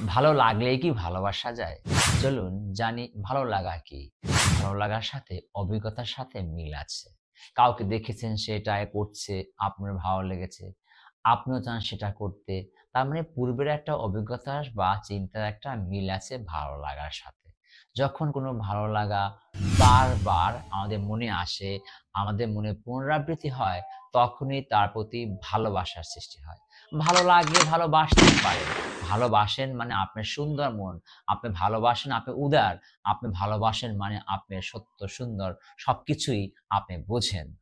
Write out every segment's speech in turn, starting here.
ভালো লাগলেই কি ভালোবাসা যায়? চলুন জানি ভালো লাগা কি? ভালো লাগার সাথে অভিজ্ঞতার সাথে মিল আছে। কাউকে দেখেছেন সে এটা করছে, আপনার ভালো লেগেছে। আপনিও চান সেটা করতে। তার মানে পূর্বের একটা অভিজ্ঞতা বা চিন্তার একটা মিল আছে ভালো লাগার সাথে। যখন কোনো ভালো লাগা বারবার আমাদের মনে আসে, আমাদের মনে পুনরাবৃত্তি হয়, তখনই তার প্রতি ভালোবাসার সৃষ্টি হয়। ভালো লাগলে ভালোবাসতেই পারেন। ভালোবাসেন মানে আপনার সুন্দর মন, আপনি ভালোবাসেন, আপনি উদার, আপনি ভালোবাসেন মানে আপনি সত্য, সুন্দর সবকিছুই আপনি বোঝেন।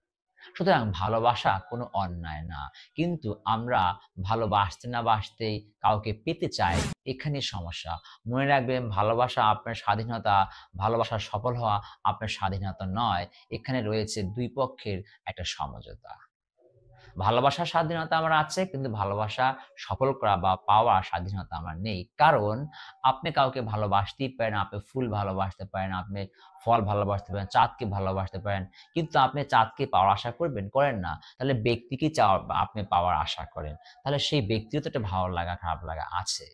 সুতরাং ভালোবাসা কোনো অন্যায় না। কিন্তু আমরা ভালোবাসতে না বাসতেই কাউকে পেতে চাই, এখানেই সমস্যা। মনে রাখবেন ভালোবাসা আপনার স্বাধীনতা, ভালোবাসা সফল হওয়া আপনার স্বাধীনতা নয়। এখানে রয়েছে ২ পক্ষের একটা সমঝোতা। ভালোবাসার স্বাধীনতা আমার আছে, কিন্তু ভালোবাসা সফল করা বা পাওয়ার স্বাধীনতা আমার নেই। কারণ আপনি কাউকে ভালোবাসতেই পারেন, আপনি ফুল ভালোবাসতে পারেন, আপনি ফল ভালোবাসতে পারেন, চাঁদকে ভালোবাসতে পারেন। কিন্তু আপনি চাঁদকে পাওয়ার আশা করবেন? করেন না। তাহলে ব্যক্তিকেই আপনি পাওয়ার আশা করেন। তাহলে সেই ব্যক্তিরও তো একটা ভালো লাগা, খারাপ লাগা আছে।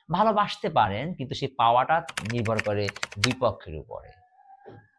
ভালোবাসতে পারেন, কিন্তু সেই পাওয়াটা নির্ভর করে ২ পক্ষের উপরে।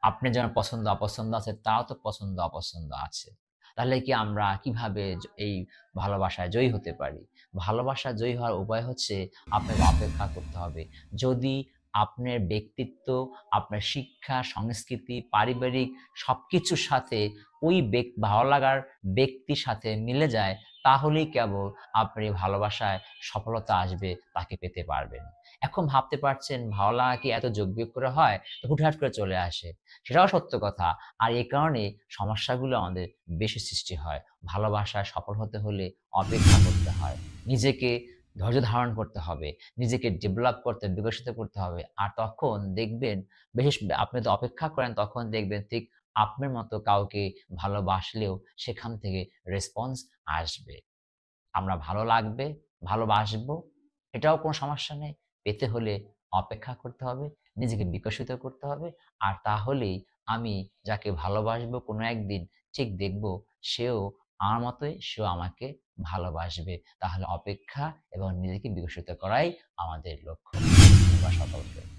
আপনার যেমন পছন্দ অপছন্দ আছে, তারও তো পছন্দ অপছন্দ আছে। তাহলে কি আমরা কিভাবে এই ভালোবাসায় জয়ী হতে পারি? ভালোবাসায় জয়ী হওয়ার উপায় হচ্ছে আপনাকে অপেক্ষা করতে হবে। যদি আপনার ব্যক্তিত্ব, আপনার শিক্ষা, সংস্কৃতি, পারিবারিক সবকিছুর সাথে ওই ভালো লাগার ব্যক্তির সাথে মিলে যায়, তাহলেই কেবল আপনার এই ভালোবাসায় সফলতা আসবে, তাকে পেতে পারবেন। এখন ভাবতে পারছেন ভালো লাগা কি এত যোগ বিয়োগ করে হয়? হুটহাট করে চলে আসে। সেটাও সত্য কথা। আর এই কারণে সমস্যাগুলো আমাদের বেশি সৃষ্টি হয়। ভালোবাসায় সফল হতে হলে অপেক্ষা করতে হয়। নিজেকে ধৈর্য ধারণ করতে হবে। নিজেকে ডেভেলপ করতে, বিকশিত করতে হবে। আর তখন দেখবেন বিশেষ আপনি যদি অপেক্ষা করেন তখন দেখবেন ঠিক আপনার মতো কাউকে ভালোবাসলেও সেখান থেকে রেসপন্স আসবে। আমরা ভালো লাগবে, ভালোবাসবো, এটাও কোনো সমস্যা নেই। পেতে হলে অপেক্ষা করতে হবে, নিজেকে বিকশিত করতে হবে। আর তাহলেই আমি যাকে ভালোবাসবো কোনো একদিন ঠিক দেখব সেও আমার মতোই সেও আমাকে ভালোবাসবে। তাহলে অপেক্ষা এবং নিজেকে বিকশিত করাই আমাদের লক্ষ্য। ধন্যবাদ সকলকে।